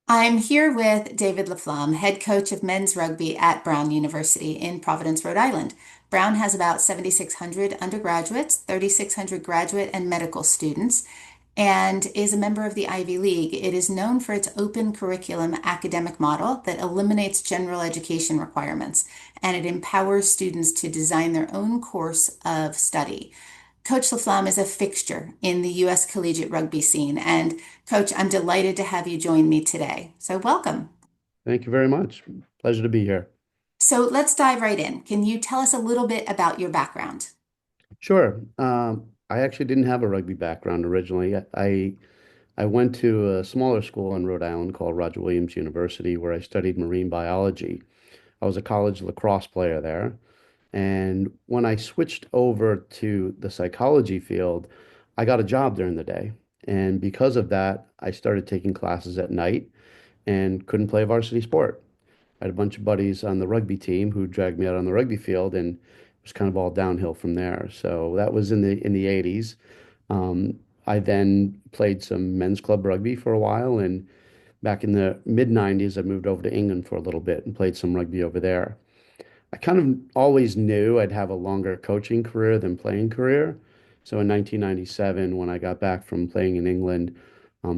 I'm here with David Laflamme, head coach of men's rugby at Brown University in Providence, Rhode Island. Brown has about 7,600 undergraduates, 3,600 graduate and medical students, and is a member of the Ivy League. It is known for its open curriculum academic model that eliminates general education requirements, and it empowers students to design their own course of study. Coach Laflamme is a fixture in the U.S. collegiate rugby scene. And Coach, I'm delighted to have you join me today. So welcome. Thank you very much. Pleasure to be here. So let's dive right in. Can you tell us a little bit about your background? Sure. I actually didn't have a rugby background originally. I went to a smaller school in Rhode Island called Roger Williams University, where I studied marine biology. I was a college lacrosse player there. And when I switched over to the psychology field, I got a job during the day. And because of that, I started taking classes at night and couldn't play varsity sport. I had a bunch of buddies on the rugby team who dragged me out on the rugby field, and it was kind of all downhill from there. So that was in the 80s. I then played some men's club rugby for a while, and back in the mid 90s, I moved over to England for a little bit and played some rugby over there. I kind of always knew I'd have a longer coaching career than playing career. So in 1997, when I got back from playing in England,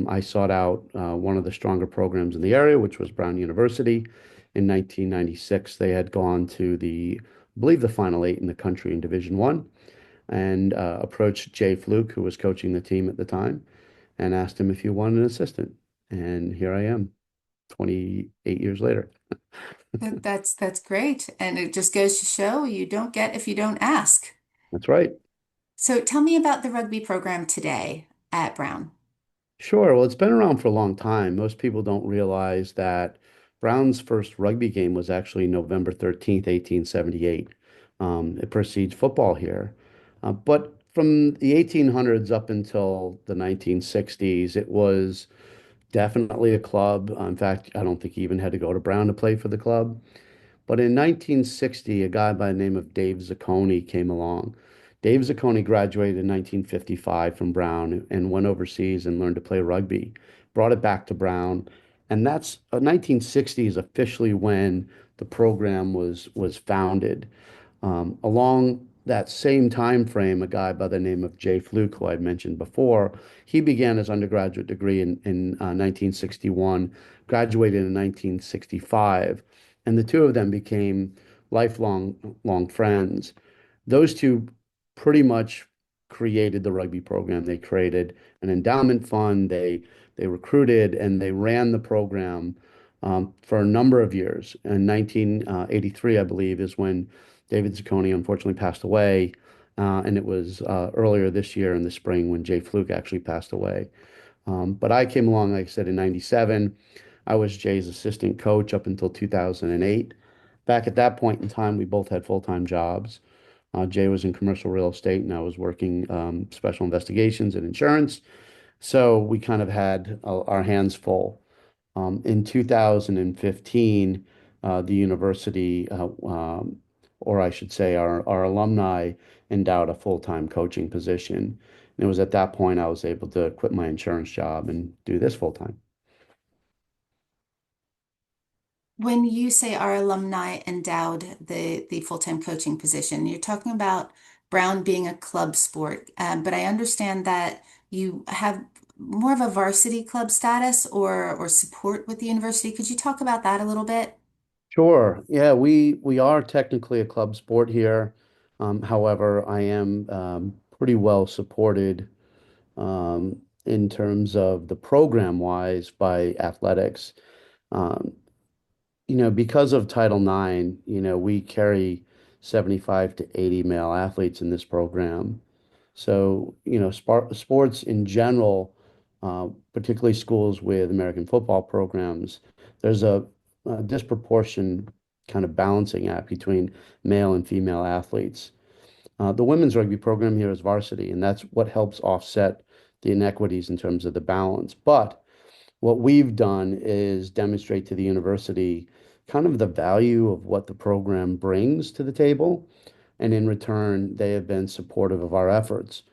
I sought out one of the stronger programs in the area, which was Brown University. In 1996, they had gone to I believe, the final eight in the country in Division One, and approached Jay Fluke, who was coaching the team at the time, and asked him if he wanted an assistant. And here I am, 28 years later. That's great. And it just goes to show you don't get if you don't ask. That's right. So tell me about the rugby program today at Brown. Sure. Well, it's been around for a long time. Most people don't realize that Brown's first rugby game was actually November 13th, 1878. It precedes football here. But from the 1800s up until the 1960s, it was definitely a club. In fact, I don't think he even had to go to Brown to play for the club. But in 1960, a guy by the name of Dave Zacconi came along. Dave Zacconi graduated in 1955 from Brown and went overseas and learned to play rugby, brought it back to Brown. And that's 1960 is officially when the program was founded. Along that same time frame, a guy by the name of Jay Fluke, who I mentioned before, he began his undergraduate degree in 1961, graduated in 1965, and the two of them became lifelong long friends. Those two pretty much created the rugby program. They created an endowment fund. They recruited and they ran the program for a number of years. In 1983, I believe, is when David Zacconi unfortunately passed away. And it was earlier this year in the spring when Jay Fluke actually passed away. But I came along, like I said, in 97. I was Jay's assistant coach up until 2008. Back at that point in time, we both had full-time jobs. Jay was in commercial real estate, and I was working special investigations and insurance. So we kind of had our hands full. In 2015, the university, or I should say, our alumni endowed a full-time coaching position. And it was at that point I was able to quit my insurance job and do this full-time. When you say our alumni endowed the full-time coaching position, you're talking about Brown being a club sport, but I understand that you have more of a varsity club status or support with the university. Could you talk about that a little bit? Sure. Yeah, we are technically a club sport here. However, I am pretty well supported in terms of the program wise by athletics. Um, because of Title IX, we carry 75 to 80 male athletes in this program. So, sports in general, particularly schools with American football programs, there's a disproportion kind of balancing act between male and female athletes. The women's rugby program here is varsity, and that's what helps offset the inequities in terms of the balance. But what we've done is demonstrate to the university kind of the value of what the program brings to the table. And in return, they have been supportive of our efforts.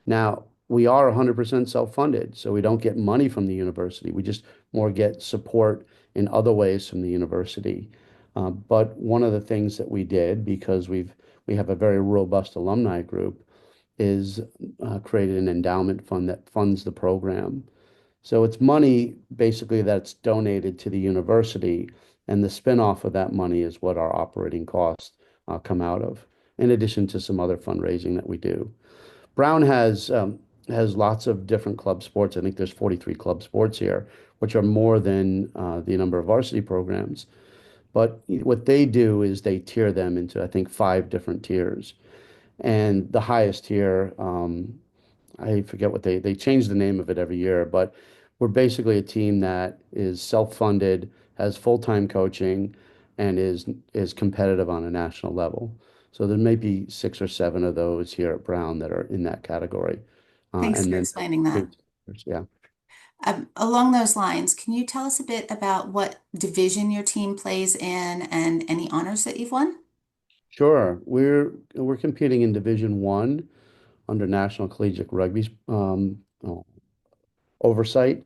Now, we are 100% self-funded, so we don't get money from the university. We just more get support in other ways from the university. But one of the things that we did, because we have a very robust alumni group, is created an endowment fund that funds the program. So it's money basically that's donated to the university, and the spin-off of that money is what our operating costs come out of, in addition to some other fundraising that we do. Brown has lots of different club sports. I think there's 43 club sports here, which are more than the number of varsity programs. But what they do is they tier them into, I think, five different tiers. And the highest tier, I forget what they change the name of it every year, but we're basically a team that is self-funded, has full-time coaching, and is competitive on a national level. So there may be six or seven of those here at Brown that are in that category. Thanks And for then explaining that. yeah. Along those lines, can you tell us a bit about what division your team plays in and any honors that you've won? Sure. We're competing in Division One under National Collegiate Rugby oversight,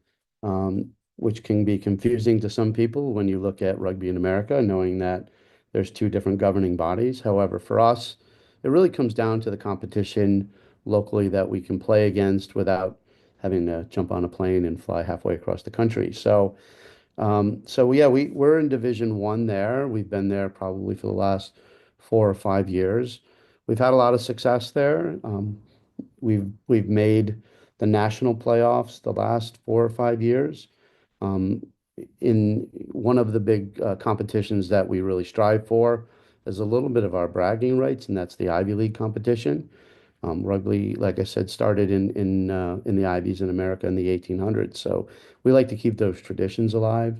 which can be confusing to some people when you look at rugby in America, knowing that there's two different governing bodies. However, for us, it really comes down to the competition locally that we can play against without having to jump on a plane and fly halfway across the country. So yeah, we're in Division One there. We've been there probably for the last 4 or 5 years. We've had a lot of success there. We've made the national playoffs the last 4 or 5 years. Um, in one of the big competitions that we really strive for is a little bit of our bragging rights, and that's the Ivy League competition. Rugby, like I said, started in the Ivies in America in the 1800s. So we like to keep those traditions alive.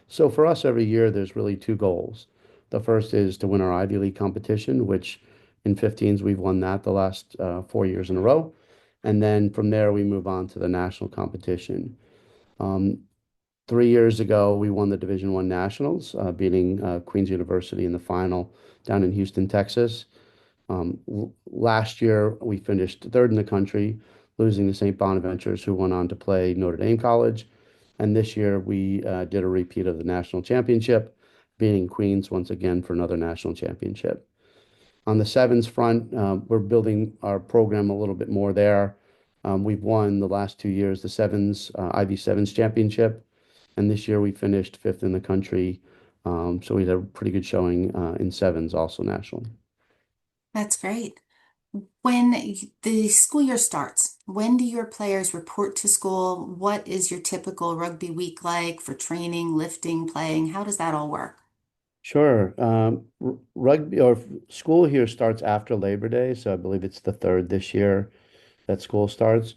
So for us, every year there's really two goals. The first is to win our Ivy League competition, which in 15s we've won that the last 4 years in a row. And then from there we move on to the national competition. Um, 3 years ago we won the Division One Nationals, beating Queen's University in the final down in Houston, Texas. Last year, we finished third in the country, losing to St. Bonaventures, who went on to play Notre Dame College. And this year, we did a repeat of the national championship, beating Queens once again for another national championship. On the sevens front, we're building our program a little bit more there. We've won the last 2 years the sevens Ivy Sevens championship, and this year we finished fifth in the country. So we had a pretty good showing in sevens, also nationally. That's great. When the school year starts, when do your players report to school? What is your typical rugby week like for training, lifting, playing? How does that all work? Sure. Rugby or school here starts after Labor Day, so I believe it's the third this year that school starts.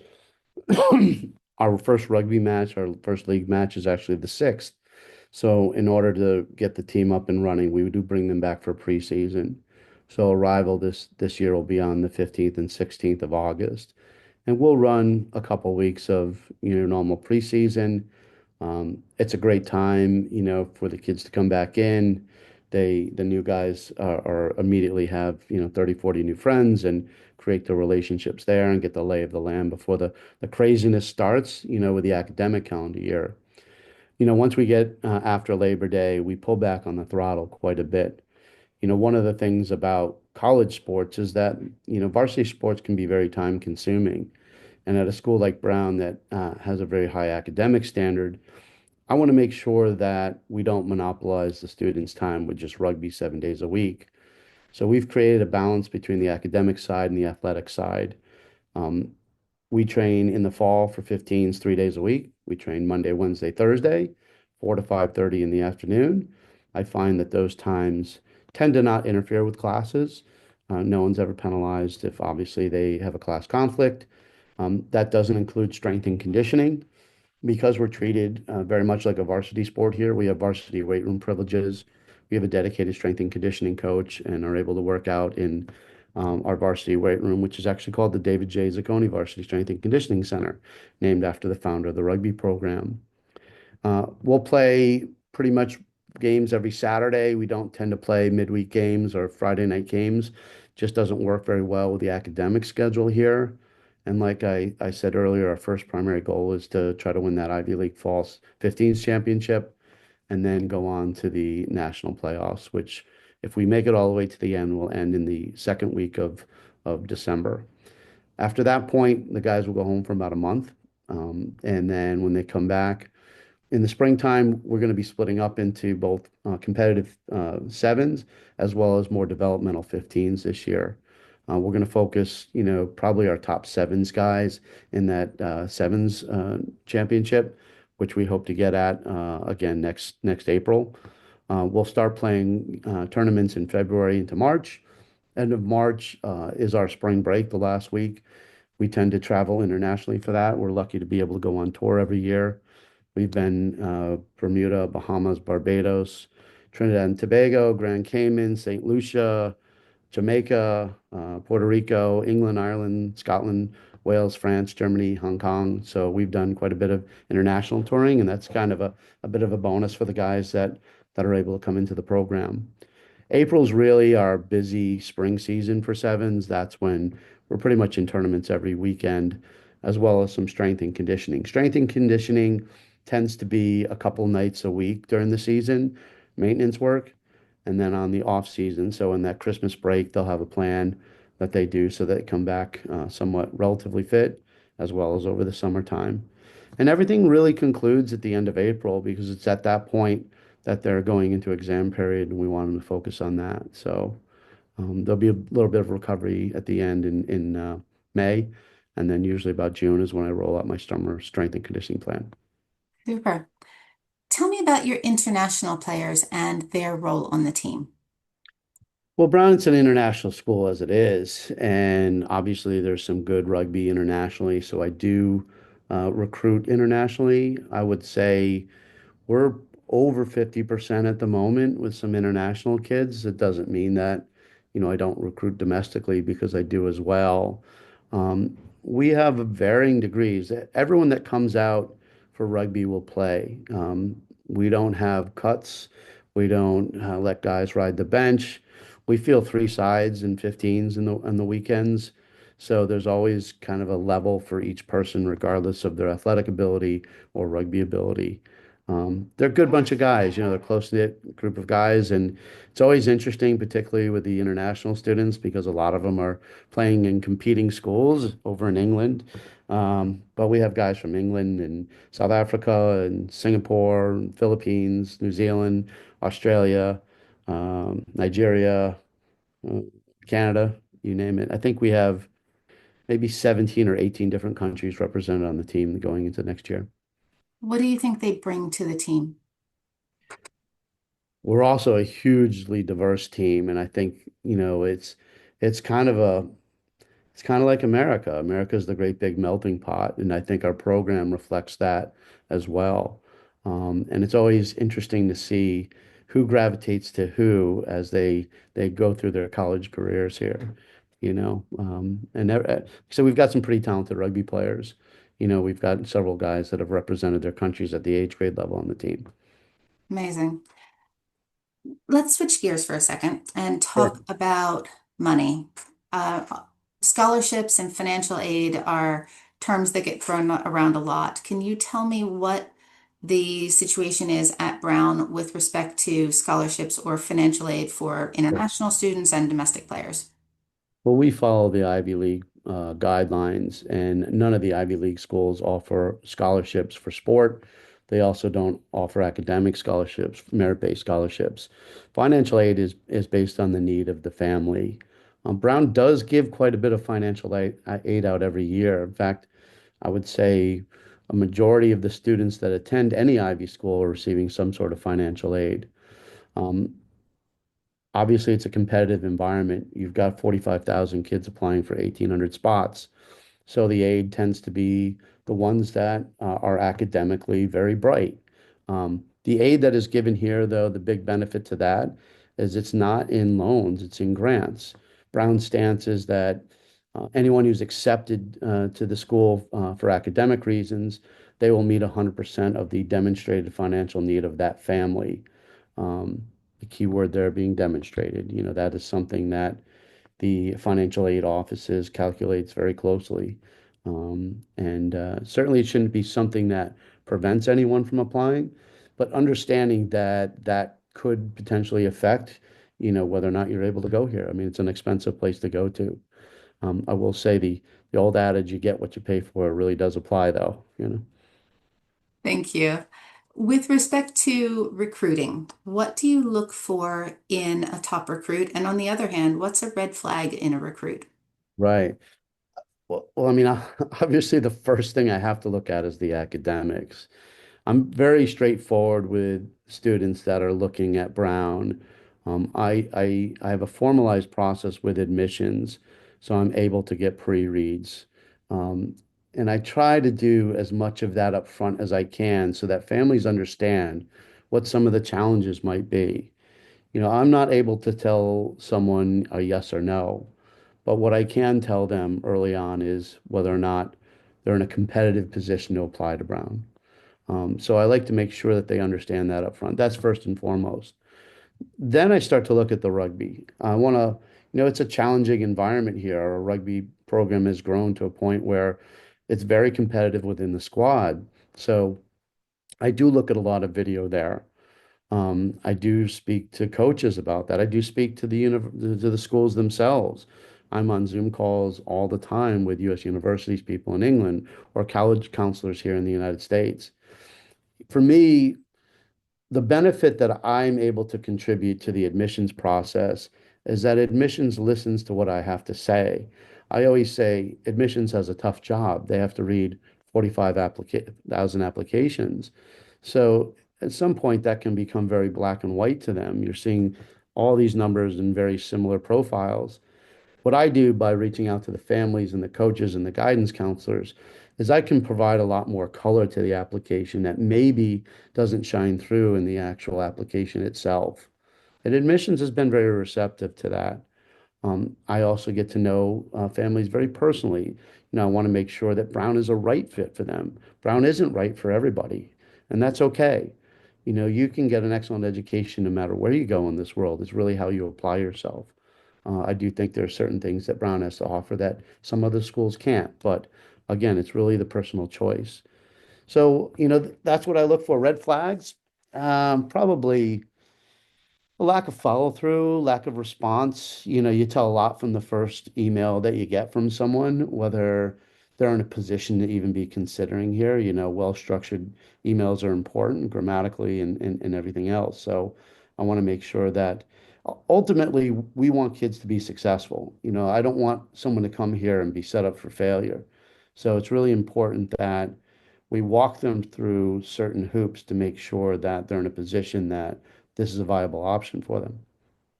Our first rugby match, our first league match is actually the 6th. So in order to get the team up and running, we do bring them back for preseason. So arrival this year will be on the 15th and 16th of August. And we'll run a couple weeks of, normal preseason. It's a great time, for the kids to come back in. The new guys are immediately have, 30, 40 new friends and create the relationships there and get the lay of the land before the craziness starts, with the academic calendar year. Once we get after Labor Day, we pull back on the throttle quite a bit. One of the things about college sports is that, varsity sports can be very time consuming. And at a school like Brown that has a very high academic standard, I want to make sure that we don't monopolize the students' time with just rugby 7 days a week. So we've created a balance between the academic side and the athletic side. Um, we train in the fall for 15s 3 days a week. We train Monday, Wednesday, Thursday, 4 to 5:30 in the afternoon. I find that those times tend to not interfere with classes. No one's ever penalized if obviously they have a class conflict. That doesn't include strength and conditioning because we're treated very much like a varsity sport here. We have varsity weight room privileges. We have a dedicated strength and conditioning coach and are able to work out in our varsity weight room, which is actually called the David J. Zacconi Varsity Strength and Conditioning Center, named after the founder of the rugby program. We'll play pretty much games every Saturday. We don't tend to play midweek games or Friday night games. Just doesn't work very well with the academic schedule here. And like I said earlier, our first primary goal is to try to win that Ivy League Falls 15s championship and then go on to the national playoffs, which if we make it all the way to the end, will end in the second week of December. After that point, the guys will go home for about a month. And then when they come back, in the springtime, we're going to be splitting up into both competitive sevens as well as more developmental 15s this year. We're going to focus, probably our top sevens guys in that sevens championship, which we hope to get at again next April. We'll start playing tournaments in February into March. End of March is our spring break, the last week. We tend to travel internationally for that. We're lucky to be able to go on tour every year. We've been Bermuda, Bahamas, Barbados, Trinidad and Tobago, Grand Cayman, St. Lucia, Jamaica, Puerto Rico, England, Ireland, Scotland, Wales, France, Germany, Hong Kong. So we've done quite a bit of international touring, and that's kind of a bit of a bonus for the guys that are able to come into the program. April's really our busy spring season for sevens. That's when we're pretty much in tournaments every weekend, as well as some strength and conditioning. Strength and conditioning tends to be a couple nights a week during the season, maintenance work, and then on the off season. So in that Christmas break, they'll have a plan that they do so they come back somewhat relatively fit, as well as over the summertime. And everything really concludes at the end of April because it's at that point that they're going into exam period, and we want them to focus on that. So there'll be a little bit of recovery at the end in May, and then usually about June is when I roll out my summer strength and conditioning plan. Super. Tell me about your international players and their role on the team. Well, Brown's an international school as it is, and obviously there's some good rugby internationally. So I do recruit internationally. I would say we're over 50% at the moment with some international kids. It doesn't mean that, I don't recruit domestically because I do as well. We have varying degrees. Everyone that comes out for rugby will play. We don't have cuts. We don't let guys ride the bench. We field three sides and 15s in the weekends. So there's always kind of a level for each person, regardless of their athletic ability or rugby ability. They're a good bunch of guys, they're a close-knit group of guys, and it's always interesting, particularly with the international students, because a lot of them are playing in competing schools over in England. But we have guys from England and South Africa and Singapore, and Philippines, New Zealand, Australia, Nigeria, uh, Canada, you name it. I think we have maybe 17 or 18 different countries represented on the team going into next year. What do you think they bring to the team? We're also a hugely diverse team, and I think, it's kind of a it's kind of like America. America's the great big melting pot, and I think our program reflects that as well. And it's always interesting to see who gravitates to who as they go through their college careers here, so we've got some pretty talented rugby players. We've got several guys that have represented their countries at the age grade level on the team. Amazing. Let's switch gears for a second and Sure. talk about money. Uh, Scholarships and financial aid are terms that get thrown around a lot. Can you tell me what the situation is at Brown with respect to scholarships or financial aid for international students and domestic players? Well, we follow the Ivy League guidelines, and none of the Ivy League schools offer scholarships for sport. They also don't offer academic scholarships, merit-based scholarships. Financial aid is based on the need of the family. Brown does give quite a bit of financial aid out every year. In fact, I would say a majority of the students that attend any Ivy school are receiving some sort of financial aid. Um, Obviously, it's a competitive environment. You've got 45,000 kids applying for 1,800 spots. So the aid tends to be the ones that are academically very bright. The aid that is given here, though, the big benefit to that is it's not in loans, it's in grants. Brown's stance is that anyone who's accepted to the school for academic reasons, they will meet 100% of the demonstrated financial need of that family. The key word there being demonstrated. That is something that the financial aid offices calculates very closely. And certainly it shouldn't be something that prevents anyone from applying, but understanding that that could potentially affect, whether or not you're able to go here. I mean, it's an expensive place to go to. I will say the old adage, you get what you pay for, really does apply though. Thank you. With respect to recruiting, what do you look for in a top recruit? And on the other hand, what's a red flag in a recruit? Right. Well, I mean, obviously the first thing I have to look at is the academics. I'm very straightforward with students that are looking at Brown. I have a formalized process with admissions, so I'm able to get pre-reads. Um, and I try to do as much of that up front as I can so that families understand what some of the challenges might be. I'm not able to tell someone a yes or no, but what I can tell them early on is whether or not they're in a competitive position to apply to Brown. So I like to make sure that they understand that up front. That's first and foremost. Then I start to look at the rugby. I want to, it's a challenging environment here. Our rugby program has grown to a point where it's very competitive within the squad. So I do look at a lot of video there. I do speak to coaches about that. I do speak to the schools themselves. I'm on Zoom calls all the time with U.S. universities, people in England, or college counselors here in the United States. For me, the benefit that I'm able to contribute to the admissions process is that admissions listens to what I have to say. I always say admissions has a tough job. They have to read 45,000 applications. So at some point that can become very black and white to them. You're seeing all these numbers in very similar profiles. What I do by reaching out to the families and the coaches and the guidance counselors is I can provide a lot more color to the application that maybe doesn't shine through in the actual application itself. And admissions has been very receptive to that. I also get to know families very personally. I want to make sure that Brown is a right fit for them. Brown isn't right for everybody, and that's okay. You can get an excellent education no matter where you go in this world. It's really how you apply yourself. I do think there are certain things that Brown has to offer that some other schools can't. But again, it's really the personal choice. So, that's what I look for. Red flags, probably a lack of follow through, lack of response. You tell a lot from the first email that you get from someone, whether they're in a position to even be considering here. Well-structured emails are important grammatically and everything else. So I want to make sure that ultimately we want kids to be successful. I don't want someone to come here and be set up for failure. So it's really important that we walk them through certain hoops to make sure that they're in a position that this is a viable option for them.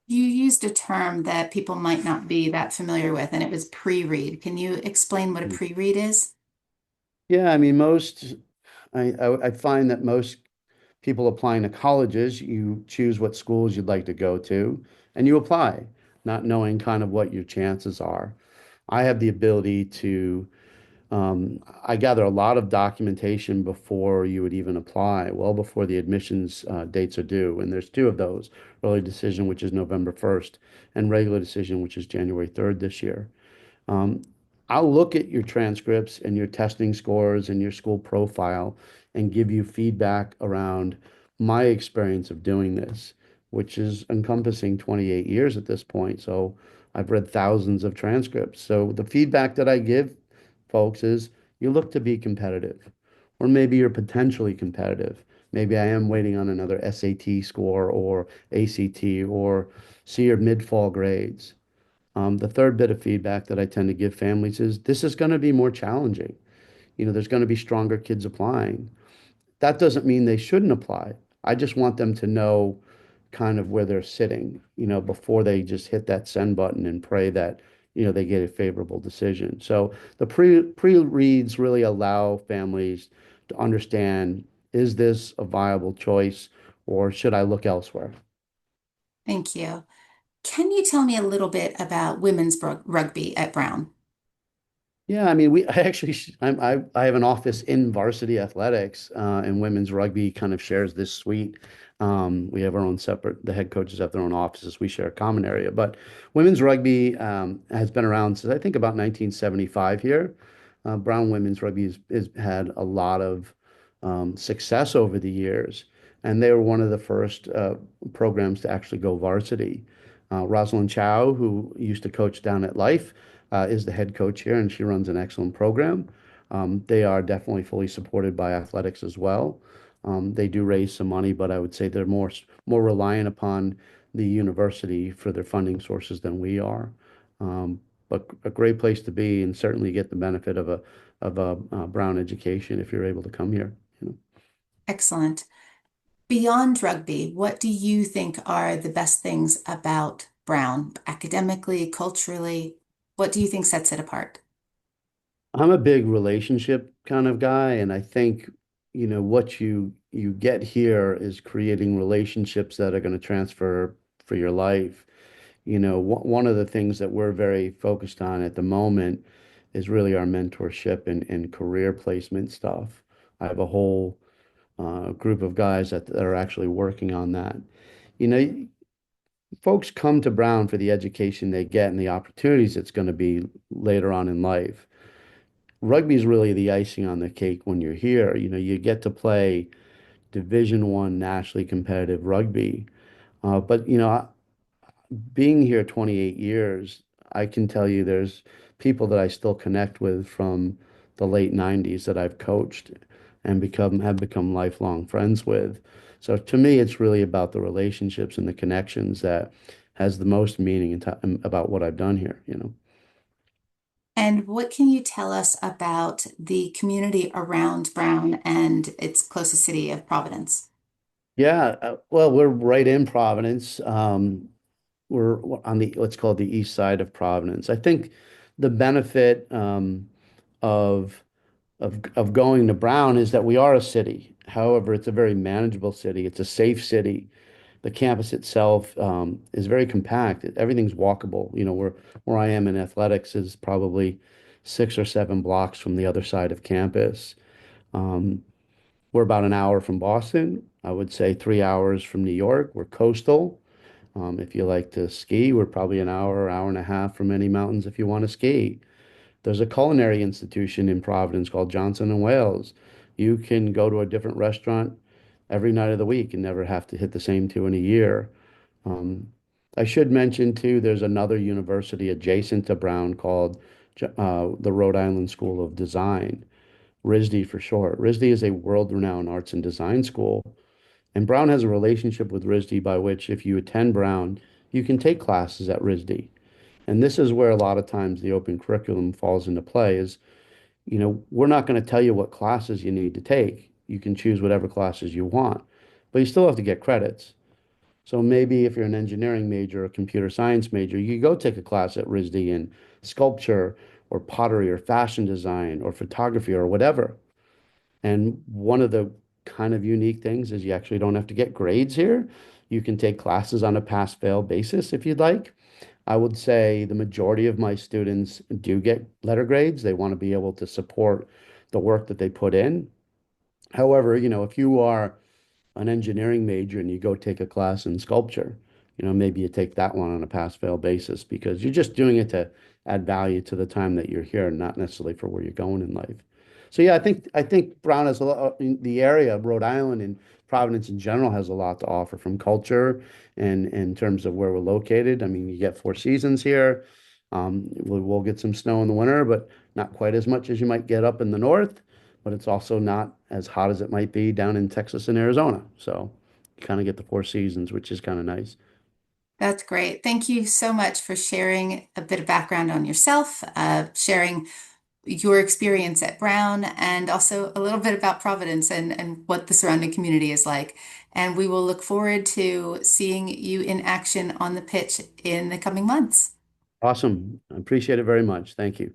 You used a term that people might not be that familiar with, and it was pre-read. Can you explain what a pre-read is? Yeah, I mean, I find that most people applying to colleges, you choose what schools you'd like to go to, and you apply, not knowing kind of what your chances are. I have the ability to I gather a lot of documentation before you would even apply, well before the admissions dates are due. And there's two of those, early decision, which is November 1st, and regular decision, which is January 3rd this year. Um, I'll look at your transcripts and your testing scores and your school profile and give you feedback around my experience of doing this, which is encompassing 28 years at this point. So I've read thousands of transcripts. So the feedback that I give folks is you look to be competitive, or maybe you're potentially competitive. Maybe I am waiting on another SAT score or ACT or see your mid-fall grades. The third bit of feedback that I tend to give families is this is going to be more challenging. There's going to be stronger kids applying. That doesn't mean they shouldn't apply. I just want them to know kind of where they're sitting, before they just hit that send button and pray that, they get a favorable decision. So the pre-reads really allow families to understand, is this a viable choice or should I look elsewhere? Thank you. Can you tell me a little bit about women's rugby at Brown? Yeah, I mean, I actually, I have an office in varsity athletics, and women's rugby kind of shares this suite. We have our own separate, the head coaches have their own offices. We share a common area, but women's rugby has been around since I think about 1975 here. Brown women's rugby has had a lot of success over the years, and they were one of the first programs to actually go varsity. Rosalind Chow, who used to coach down at Life, is the head coach here, and she runs an excellent program. They are definitely fully supported by athletics as well. They do raise some money, but I would say they're more reliant upon the university for their funding sources than we are. But a great place to be, and certainly get the benefit of a Brown education if you're able to come here. You know. Excellent. Beyond rugby, what do you think are the best things about Brown, academically, culturally? What do you think sets it apart? I'm a big relationship kind of guy, and I think, what you get here is creating relationships that are going to transfer for your life. One of the things that we're very focused on at the moment is really our mentorship and career placement stuff. I have a whole group of guys that are actually working on that. You know, Folks come to Brown for the education they get and the opportunities it's going to be later on in life. Rugby is really the icing on the cake when you're here. You get to play Division 1 nationally competitive rugby. But being here 28 years, I can tell you there's people that I still connect with from the late 90s that I've coached and have become lifelong friends with. So to me, it's really about the relationships and the connections that has the most meaning about what I've done here. And what can you tell us about the community around Brown and its closest city of Providence? Yeah, well, we're right in Providence. We're on the what's called the east side of Providence. I think the benefit of of going to Brown is that we are a city. However, it's a very manageable city. It's a safe city. The campus itself is very compact. Everything's walkable. Where I am in athletics is probably 6 or 7 blocks from the other side of campus. Um, we're about an hour from Boston. I would say 3 hours from New York. We're coastal. If you like to ski, we're probably an hour, hour and a half from any mountains if you want to ski. There's a culinary institution in Providence called Johnson and Wales. You can go to a different restaurant every night of the week and never have to hit the same two in a year. Um, I should mention too, there's another university adjacent to Brown called the Rhode Island School of Design, RISD for short. RISD is a world-renowned arts and design school, and Brown has a relationship with RISD by which if you attend Brown, you can take classes at RISD. And this is where a lot of times the open curriculum falls into play is, we're not going to tell you what classes you need to take. You can choose whatever classes you want, but you still have to get credits. So maybe if you're an engineering major or a computer science major, you go take a class at RISD in sculpture or pottery or fashion design or photography or whatever. And one of the kind of unique things is you actually don't have to get grades here. You can take classes on a pass-fail basis if you'd like. I would say the majority of my students do get letter grades. They want to be able to support the work that they put in. However, if you are an engineering major and you go take a class in sculpture, maybe you take that one on a pass-fail basis because you're just doing it to add value to the time that you're here, not necessarily for where you're going in life. So yeah, I think Brown has a lot, the area of Rhode Island and Providence in general has a lot to offer from culture and in terms of where we're located. I mean, you get 4 seasons here. We'll get some snow in the winter, but not quite as much as you might get up in the north. But it's also not as hot as it might be down in Texas and Arizona. So you kind of get the 4 seasons, which is kind of nice. That's great. Thank you so much for sharing a bit of background on yourself, sharing your experience at Brown, and also a little bit about Providence and what the surrounding community is like. And we will look forward to seeing you in action on the pitch in the coming months. Awesome. I appreciate it very much. Thank you.